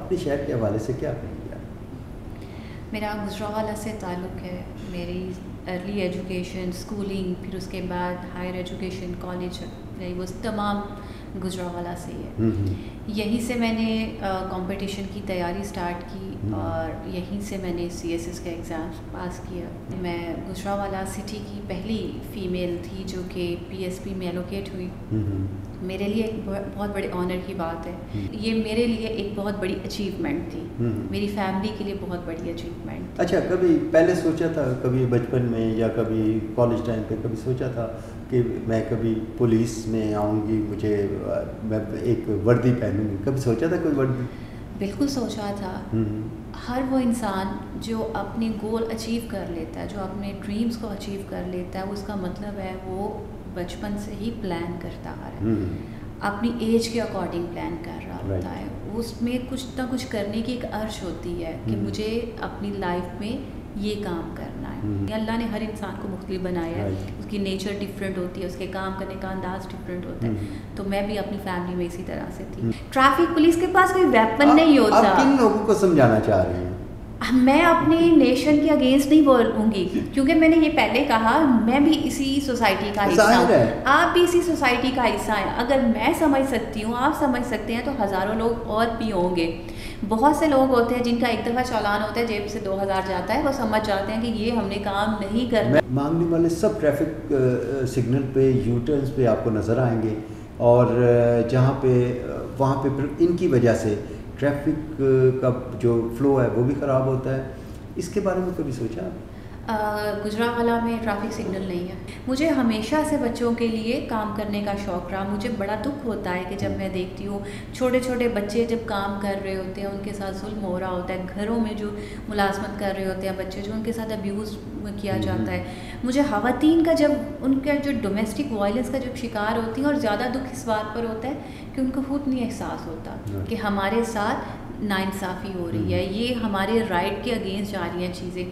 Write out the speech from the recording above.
اپنے شہر کے حوالے سے کیا کہیں گے آپ؟ میرا گجرانوالہ سے تعلق ہے. میری ارلی ایجوکیشن، اسکولنگ، پھر اس کے بعد ہائر ایجوکیشن، کالج، وہ تمام گجرانوالہ سے ہی ہے. یہیں سے میں نے کمپٹیشن کی تیاری سٹارٹ کی اور یہیں سے میں نے CSS کا ایگزام پاس کیا. میں گجرانوالہ سٹی کی پہلی فیمیل تھی جو کہ PSP میں ایلوکیٹ ہوئی. میرے لیے ایک بہت بڑے آنر کی بات ہے. یہ میرے لیے ایک بہت بڑی اچیومنٹ تھی، میری فیملی کے لیے بہت بڑی اچیومنٹ. اچھا، کبھی پہلے سوچا تھا، کبھی بچپن میں یا کبھی کالج ٹائم پہ کبھی سوچا تھا کہ میں کبھی پولیس میں آؤں گی، میں ایک وردی پہنوں گی؟ کبھی سوچا تھا کوئی وردی؟ بالکل سوچا تھا. ہر وہ انسان جو اپنے گول اچیو کر لیتا ہے، جو اپنے ڈریمز کو اچیو کر لیتا ہے، اس کا مطلب ہے وہ بچپن سے ہی پلان کرتا آ رہا ہے، اپنی ایج کے اکارڈنگ پلان کر رہا ہوتا ہے. اس میں کچھ نہ کچھ کرنے کی ایک ارج ہوتی ہے کہ مجھے اپنی لائف میں یہ کام کرنا ہے. اللہ نے ہر انسان کو مختلف بنایا ہے، اس کی نیچر ڈفرینٹ ہوتی ہے، اس کے کام کرنے کا انداز ڈفرینٹ ہوتا ہے. تو میں بھی اپنی فیملی میں اسی طرح سے تھی. ٹریفک پولیس کے پاس کوئی ویپن نہیں ہوتا. آپ کن لوگوں کو سمجھانا چاہ رہے ہیں؟ میں اپنی نیشن کے اگینسٹ نہیں بولوں گی، کیونکہ میں نے یہ پہلے کہا میں بھی اسی سوسائٹی کا حصہ ہوں، آپ بھی اسی سوسائٹی کا حصہ ہیں. اگر میں سمجھ سکتی ہوں، آپ سمجھ سکتے ہیں، تو ہزاروں لوگ اور بھی ہوں گے. بہت سے لوگ ہوتے ہیں جن کا ایک دفعہ چالان ہوتا ہے، جیب سے 2000 جاتا ہے، وہ سمجھ جاتے ہیں کہ یہ ہم نے کام نہیں کرنا. مانگنے والے سب ٹریفک سگنل پہ، یو ٹرنس پہ آپ کو نظر آئیں گے، اور جہاں پہ وہاں پہ پھر ان کی وجہ سے ٹریفک کا جو فلو ہے وہ بھی خراب ہوتا ہے. اس کے بارے میں کبھی سوچا؟ گجرانوالہ میں ٹریفک سگنل نہیں ہے. مجھے ہمیشہ سے بچوں کے لیے کام کرنے کا شوق رہا. مجھے بڑا دکھ ہوتا ہے کہ جب میں دیکھتی ہوں چھوٹے چھوٹے بچے جب کام کر رہے ہوتے ہیں، ان کے ساتھ ظلم ہو رہا ہوتا ہے. گھروں میں جو ملازمت کر رہے ہوتے ہیں بچے، جو ان کے ساتھ ابیوز کیا جاتا ہے. مجھے خواتین کا جب ان کا جو ڈومیسٹک وائلنس کا جب شکار ہوتی ہیں، اور زیادہ دکھ اس بات پر ہوتا ہے کہ ان کو خود نہیں احساس ہوتا کہ ہمارے ساتھ ناانصافی ہو رہی ہے، یہ ہمارے رائٹ کے اگینسٹ جا رہی ہیں چیزیں.